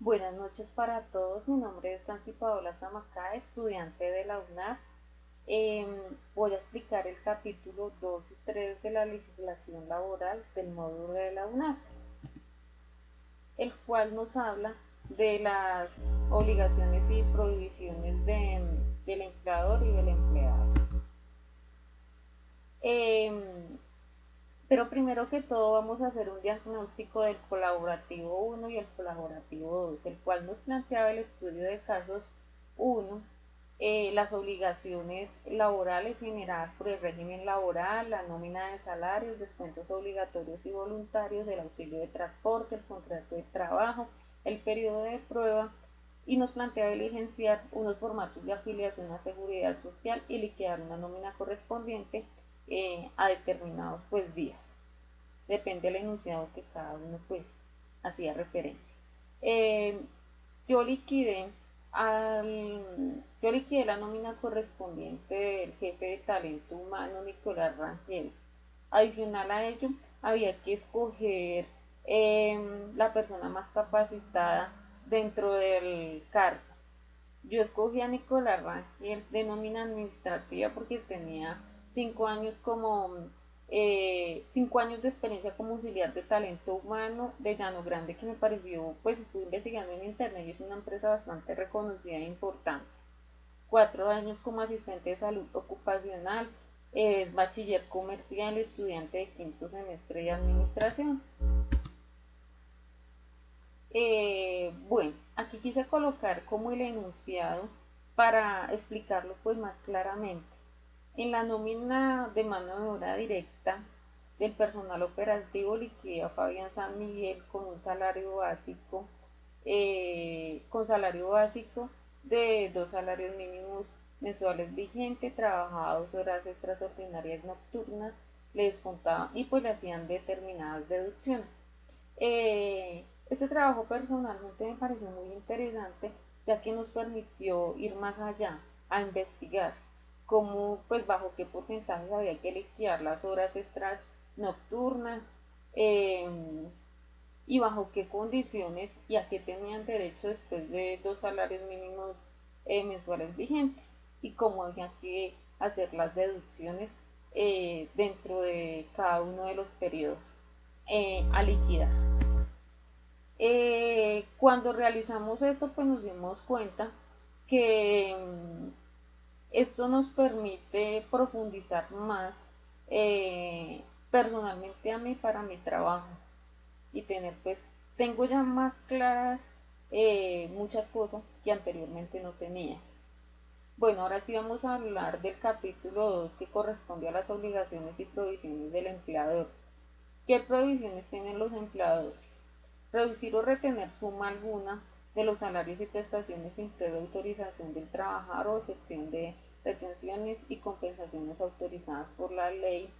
Buenas noches para todos. Mi nombre es Nancy Paola Zamacá, estudiante de la UNAR. Em, Voy a explicar el capítulo 2 y 3 de la legislación laboral del módulo de la UNAR, el cual nos habla de las obligaciones y prohibiciones del empleador y del empleado. Em, pero primero que todo vamos a hacer un diagnóstico del colaborativo 1 y el colaborativo 2, el cual nos planteaba el estudio de casos 1, las obligaciones laborales generadas por el régimen laboral, la nómina de salarios, descuentos obligatorios y voluntarios, el auxilio de transporte, el contrato de trabajo, el periodo de prueba, y nos plantea diligenciar unos formatos de afiliación a seguridad social y liquidar una nómina correspondiente a determinados días. Depende del enunciado que cada uno hacía referencia. Eh, yo liquidé yo liquidé la nómina correspondiente del jefe de talento humano Nicolás Rangel. Adicional a ello, había que escoger la persona más capacitada dentro del cargo. Yo escogí a Nicolás Rangel de nómina administrativa porque tenía 5 años 5 años de experiencia como auxiliar de talento humano de Llano Grande, que me pareció, pues estuve investigando en internet y es una empresa bastante reconocida e importante. 4 años como asistente de salud ocupacional, es bachiller comercial, estudiante de quinto semestre de administración. Bueno, aquí quise colocar como el enunciado para explicarlo más claramente. En la nómina de mano de obra directa del personal operativo liquidé a Fabián San Miguel con salario básico de 2 salarios mínimos mensuales vigentes, trabajaba 2 horas extraordinarias nocturnas, le descontaban y le hacían determinadas deducciones. Este trabajo personalmente me pareció muy interesante, ya que nos permitió ir más allá, a investigar cómo, bajo qué porcentajes había que liquidar las horas extras nocturnas, eh, y bajo qué condiciones y a qué tenían derecho después de 2 salarios mínimos mensuales vigentes, y cómo había que hacer las deducciones dentro de cada uno de los periodos a liquidar. Cuando realizamos esto, nos dimos cuenta que esto nos permite profundizar más personalmente a mí para mi trabajo y tengo ya más claras muchas cosas que anteriormente no tenía. Bueno, ahora sí vamos a hablar del capítulo 2 que corresponde a las obligaciones y provisiones del empleador. ¿Qué provisiones tienen los empleadores? Reducir o retener suma alguna de los salarios y prestaciones sin previa autorización del trabajador o excepción de retenciones y compensaciones autorizadas por la ley,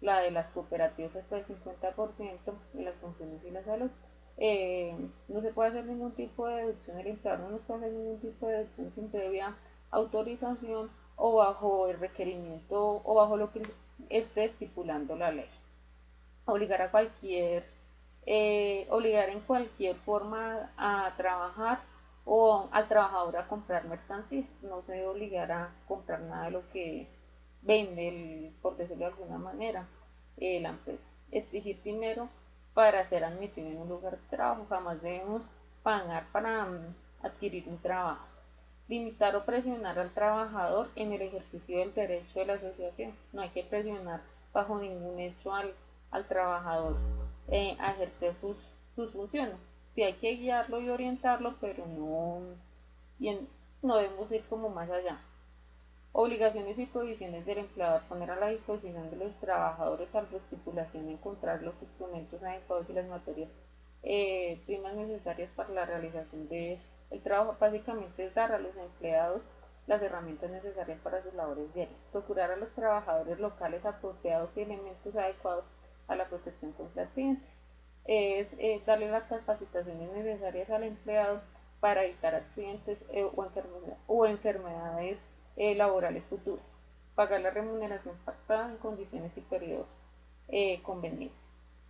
la de las cooperativas hasta el 50% de las funciones y la salud. No se puede hacer ningún tipo de deducción, el empleador no nos puede hacer ningún tipo de deducción sin previa autorización o bajo el requerimiento o bajo lo que esté estipulando la ley. Obligar a obligar en cualquier forma a trabajar o al trabajador a comprar mercancía. No se debe obligar a comprar nada de lo que vende, por decirlo de alguna manera, la empresa. Exigir dinero para ser admitido en un lugar de trabajo. Jamás debemos pagar para adquirir un trabajo. Limitar o presionar al trabajador en el ejercicio del derecho de la asociación. No hay que presionar bajo ningún hecho al trabajador a ejercer sus funciones. Sí hay que guiarlo y orientarlo, pero no debemos ir como más allá. Obligaciones y provisiones del empleador: poner a la disposición de los trabajadores, salvo estipulación, encontrar los instrumentos adecuados y las materias primas necesarias para la realización del trabajo. Básicamente es dar a los empleados las herramientas necesarias para sus labores diarias. Procurar a los trabajadores locales apropiados y elementos adecuados a la protección contra accidentes. Es darle las capacitaciones necesarias al empleado para evitar accidentes o enfermedades laborales futuras. Pagar la remuneración pactada en condiciones y periodos convenientes.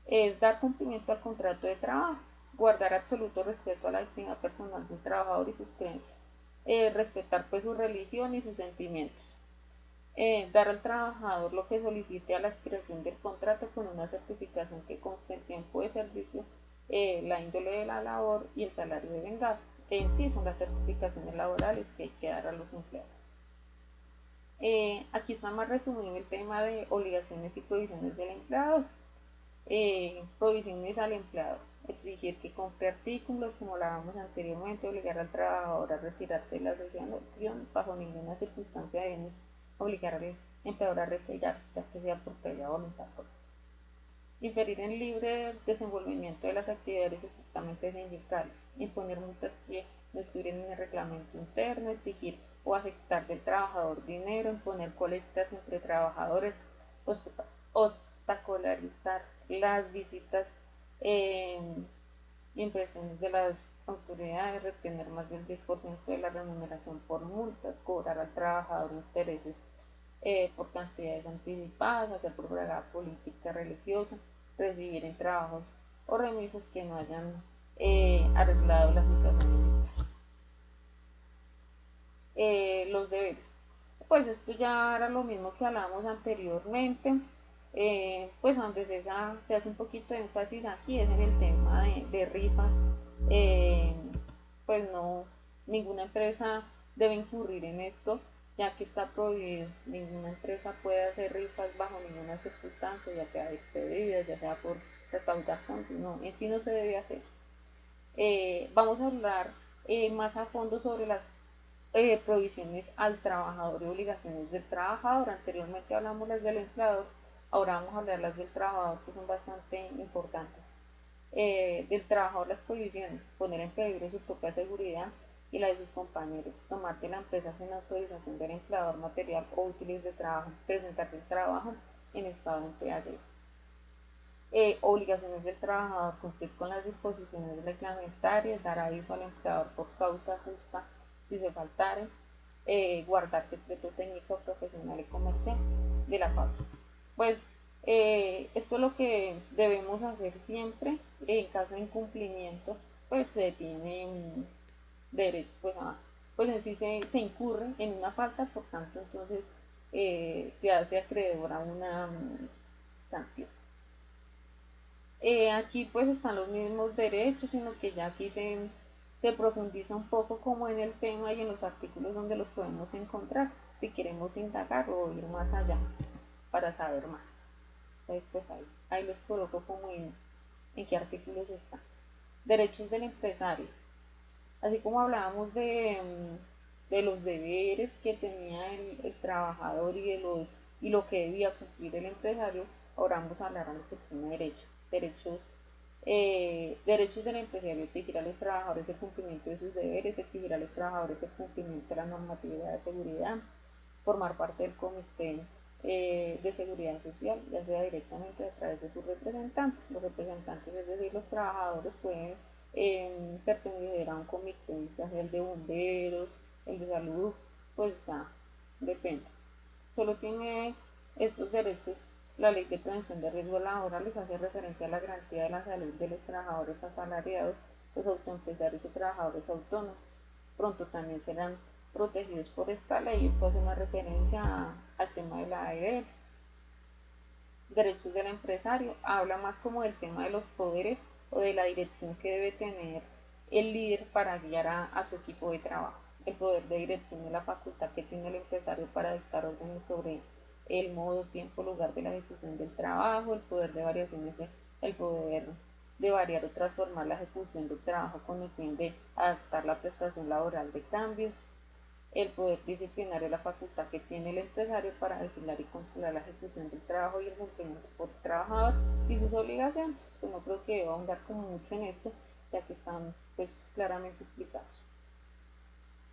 Es dar cumplimiento al contrato de trabajo. guardar absoluto respeto a la dignidad personal del trabajador y sus creencias, respetar pues su religión y sus sentimientos, dar al trabajador lo que solicite a la expiración del contrato con una certificación que conste el tiempo de servicio, la índole de la labor y el salario de vengado. En sí son las certificaciones laborales que hay que dar a los empleados. Aquí está más resumido el tema de obligaciones y provisiones del empleador. Provisiones al empleador: exigir que compre artículos, como hablábamos anteriormente, obligar al trabajador a retirarse de la asociación, bajo ninguna circunstancia deben obligar al empleador a retirarse, ya que sea por previa voluntad propia. Inferir en libre desenvolvimiento de las actividades estrictamente sindicales, imponer multas que no estuvieran en el reglamento interno, exigir o aceptar del trabajador dinero, imponer colectas entre trabajadores, obstacularizar las visitas, impresiones de las autoridades, retener más del 10% de la remuneración por multas, cobrar al trabajador intereses por cantidades anticipadas, hacer propaganda política religiosa, recibir en trabajos o remisos que no hayan arreglado la situación. Los deberes: pues esto ya era lo mismo que hablábamos anteriormente, pues donde se hace un poquito de énfasis aquí es en el tema de rifas. eh, pues no, ninguna empresa debe incurrir en esto, ya que está prohibido. Ninguna empresa puede hacer rifas bajo ninguna circunstancia, ya sea despedidas, ya sea por recaudar fondos, no, en sí no se debe hacer. Vamos a hablar más a fondo sobre las provisiones al trabajador y obligaciones del trabajador. Anteriormente hablamos las del empleador, ahora vamos a hablar las del trabajador, que son bastante importantes. Del trabajador, las provisiones: poner en peligro su propia seguridad y la de sus compañeros, tomar de la empresa sin autorización del empleador material o útiles de trabajo, presentarse el trabajo en estado de embriaguez. Obligaciones del trabajador: cumplir con las disposiciones reglamentarias, dar aviso al empleador por causa justa si se faltare, guardar secreto técnico, profesional y comercial de la fábrica. Pues esto es lo que debemos hacer siempre. En caso de incumplimiento, pues se tiene derecho, pues en sí se incurre en una falta, por tanto entonces se hace acreedor a una sanción. Aquí pues están los mismos derechos, sino que ya aquí se profundiza un poco como en el tema y en los artículos donde los podemos encontrar, si queremos indagar o ir más allá para saber más. Entonces pues ahí les coloco como en qué artículos están. Derechos del empresario: así como hablábamos de los deberes que tenía el trabajador y lo que debía cumplir el empresario, ahora vamos a hablar de lo que tiene derecho. Derechos del empresario: exigir a los trabajadores el cumplimiento de sus deberes, exigir a los trabajadores el cumplimiento de la normatividad de seguridad, formar parte del comité de seguridad social, ya sea directamente a través de sus representantes. Los representantes, es decir, los trabajadores, pueden pertenecer a un comité, ya sea el de bomberos, el de salud, pues ya depende. Solo tiene estos derechos la Ley de Prevención de Riesgos Laborales. Hace referencia a la garantía de la salud de los trabajadores asalariados, los autoempresarios y trabajadores autónomos. Pronto también serán protegidos por esta ley. Esto hace una referencia al tema de la AEB. Derechos del empresario: habla más como del tema de los poderes o de la dirección que debe tener el líder para guiar a su equipo de trabajo. El poder de dirección es la facultad que tiene el empresario para dictar órdenes sobre el modo, tiempo, lugar de la ejecución del trabajo. El poder de variación es el poder de variar o transformar la ejecución del trabajo con el fin de adaptar la prestación laboral de cambios. El poder disciplinario es la facultad que tiene el empresario para vigilar y controlar la ejecución del trabajo y el cumplimiento por el trabajador y sus obligaciones. Pues no creo que deba ahondar como mucho en esto, ya que están pues claramente explicados.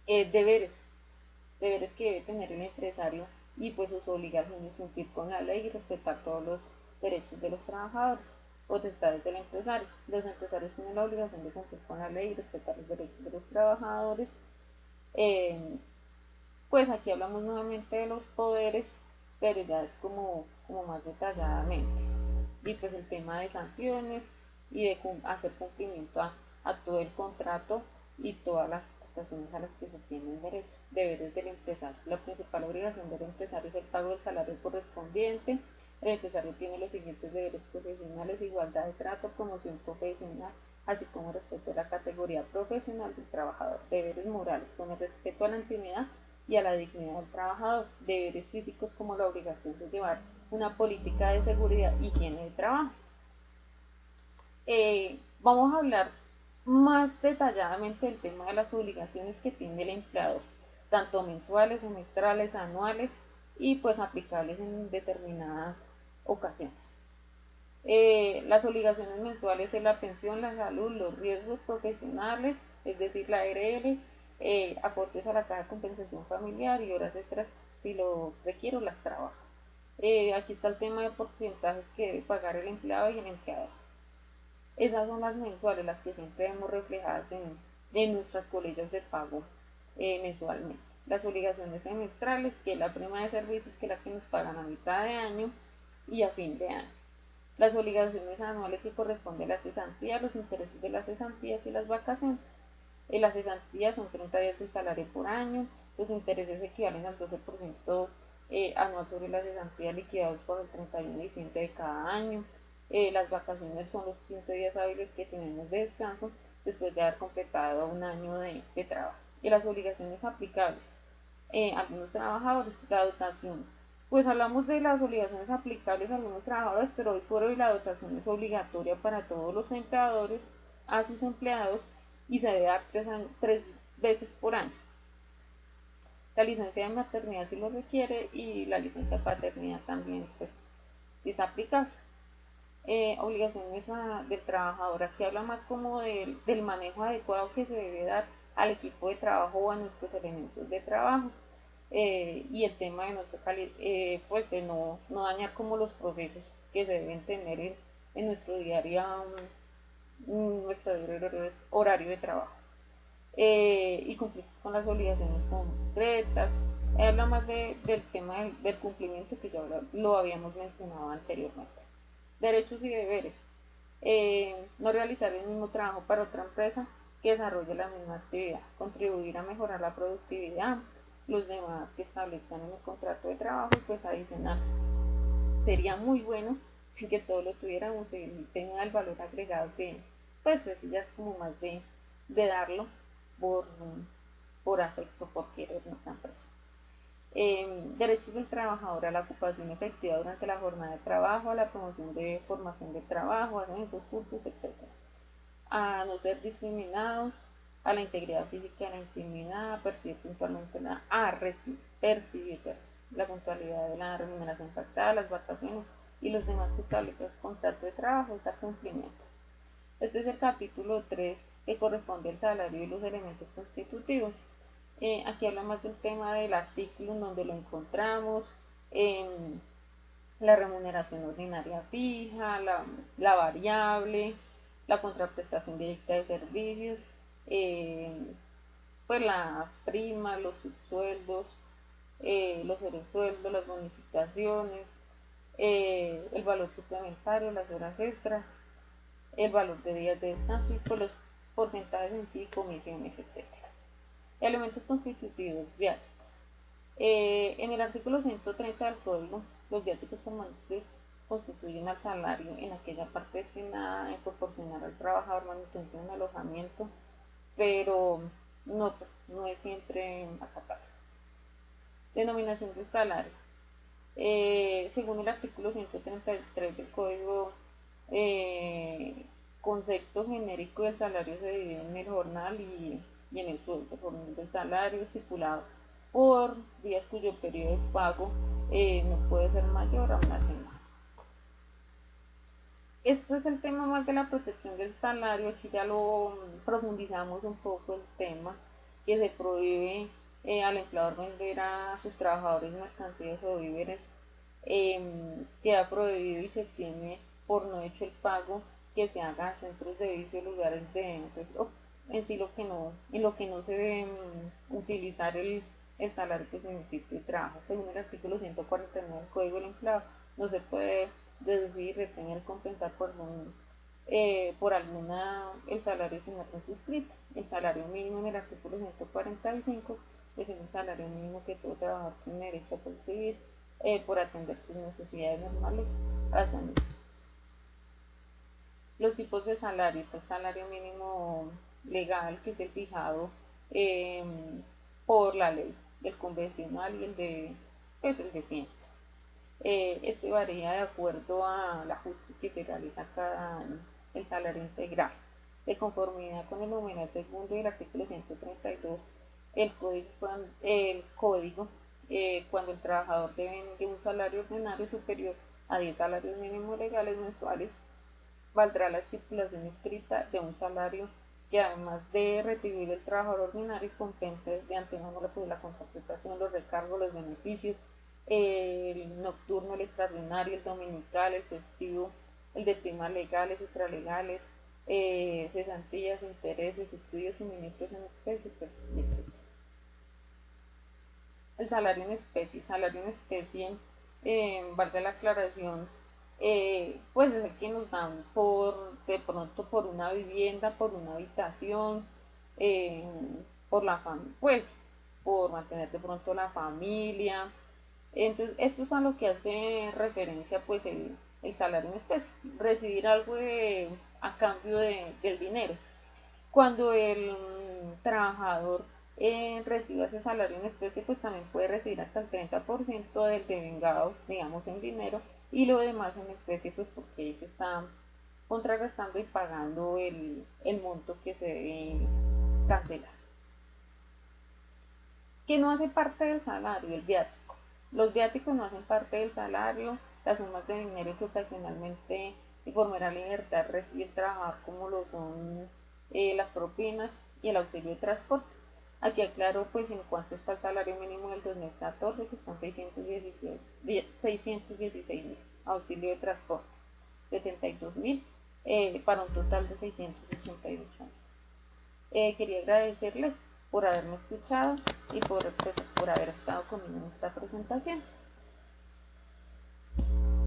Deberes: deberes que debe tener el empresario y pues sus obligaciones: cumplir con la ley y respetar todos los derechos de los trabajadores. Potestades del empresario: los empresarios tienen la obligación de cumplir con la ley y respetar los derechos de los trabajadores. Pues aquí hablamos nuevamente de los poderes, pero ya es como más detalladamente. Y pues el tema de sanciones: y de hacer cumplimiento a todo el contrato y todas las prestaciones a las que se tienen derecho. Deberes del empresario. La principal obligación del empresario es el pago del salario correspondiente. El empresario tiene los siguientes deberes profesionales: igualdad de trato, promoción profesional, así como respeto a la categoría profesional del trabajador. Deberes morales, con el respeto a la intimidad y a la dignidad del trabajador. Deberes físicos, como la obligación de llevar una política de seguridad y higiene de trabajo. Vamos a hablar más detalladamente del tema de las obligaciones que tiene el empleador, tanto mensuales, semestrales, anuales y pues aplicables en determinadas ocasiones. Las obligaciones mensuales es la pensión, la salud, los riesgos profesionales, es decir, la ARL, aportes a la caja de compensación familiar y horas extras si lo requiero las trabaja. Aquí está el tema de porcentajes que debe pagar el empleado y el empleador. Esas son las mensuales, las que siempre vemos reflejadas en nuestras colillas de pago mensualmente. Las obligaciones semestrales, que es la prima de servicios, que es la que nos pagan a mitad de año y a fin de año. Las obligaciones anuales, que corresponden a la cesantía, los intereses de las cesantías y las vacaciones. Las cesantías son 30 días de salario por año, los intereses equivalen al 12% anual sobre la cesantía liquidados por el 31 de diciembre de cada año. Las vacaciones son los 15 días hábiles que tenemos de descanso después de haber completado un año de trabajo. Y las obligaciones aplicables a algunos trabajadores, la dotación. Pues hablamos de las obligaciones aplicables a algunos trabajadores, pero hoy por hoy la dotación es obligatoria para todos los empleadores a sus empleados y se debe dar 3 veces por año. La licencia de maternidad si lo requiere y la licencia de paternidad también, pues, si es aplicable. Obligaciones del trabajador, aquí habla más como del manejo adecuado que se debe dar al equipo de trabajo o a nuestros elementos de trabajo. Y el tema de pues de no dañar como los procesos que se deben tener en nuestro diario horario de trabajo. Y cumplir con las obligaciones concretas. Habla más del tema del cumplimiento, que ya lo habíamos mencionado anteriormente. Derechos y deberes. No realizar el mismo trabajo para otra empresa que desarrolle la misma actividad. Contribuir a mejorar la productividad. Los demás que establezcan en el contrato de trabajo. Y pues adicional, sería muy bueno que todos lo tuviéramos y tenga el valor agregado, que pues eso ya es como más de darlo por, por afecto, por querer nuestra empresa. Derechos del trabajador a la ocupación efectiva durante la jornada de trabajo, a la promoción de formación de trabajo, ascensos, cursos, etc. A no ser discriminados, a la integridad física de la intimidad, a percibir puntualmente percibir la puntualidad de la remuneración pactada, las vacaciones y los demás que establece el contrato de trabajo, dar cumplimiento. Este es el capítulo 3, que corresponde al salario y los elementos constitutivos. Aquí habla más del tema del artículo en donde lo encontramos, en la remuneración ordinaria fija, la variable, la contraprestación directa de servicios, pues las primas, los subsueldos, los sobresueldos, las bonificaciones, el valor suplementario, las horas extras, el valor de días de descanso y pues los porcentajes en sí, comisiones, etc. Elementos constitutivos viáticos. En el artículo 130 del Código, los viáticos permanentes constituyen al salario en aquella parte destinada en proporcionar al trabajador manutención, alojamiento, pero no, pues, no es siempre acatado. Denominación del salario. Según el artículo 133 del Código, concepto genérico del salario se divide en el jornal y en el sueldo. El jornal del salario estipulado por días cuyo periodo de pago no puede ser mayor a una semana. Este es el tema más de la protección del salario. Aquí ya lo profundizamos un poco el tema, que se prohíbe al empleador vender a sus trabajadores mercancías o víveres. Queda prohibido y se tiene por no hecho el pago que se haga a centros de vicio, lugares de eventos, en sí en lo que no se debe utilizar el salario que se necesita de trabajo. Según el artículo 149 del Código del Empleado, no se puede deducir, retener, compensar por por alguna, el salario sin orden suscrita. El salario mínimo en el artículo 145 es el salario mínimo que todo trabajador tiene derecho a percibir por atender sus necesidades normales hasta los tipos de salarios, el salario mínimo legal, que es el fijado eh, por la ley, el convencional y el de, pues el de siempre. Este varía de acuerdo al ajuste que se realiza cada año, el salario integral. De conformidad con el numeral segundo del artículo 132, el código cuando el trabajador debe de un salario ordinario superior a 10 salarios mínimos legales mensuales, valdrá la estipulación escrita de un salario que, además de retribuir el trabajador ordinario, compense de antemano la contraprestación, los recargos, los beneficios, el nocturno, el extraordinario, el dominical, el festivo, el de primas legales, extralegales, cesantías, intereses, subsidios, suministros en especie, pues, etc. El salario en especie, valga la aclaración, pues es el que nos dan de pronto por una vivienda, por una habitación, eh, por la pues por mantener de pronto la familia. Entonces, esto es a lo que hace referencia pues el salario en especie, recibir algo a cambio del dinero. Cuando el trabajador reciba ese salario en especie, pues también puede recibir hasta el 30% del devengado, digamos, en dinero, y lo demás en especie, pues porque ahí se está contrarrestando y pagando el monto que se debe cancelar. Que no hace parte del salario, el viático. Los viáticos no hacen parte del salario, las sumas de dinero que ocasionalmente y por mera libertad recibe el trabajador, como lo son las propinas y el auxilio de transporte. Aquí aclaro pues en cuanto está el salario mínimo del 2014, que están 616.000, auxilio de transporte 72.000, para un total de 688.000. Quería agradecerles por haberme escuchado y por haber estado conmigo en esta presentación.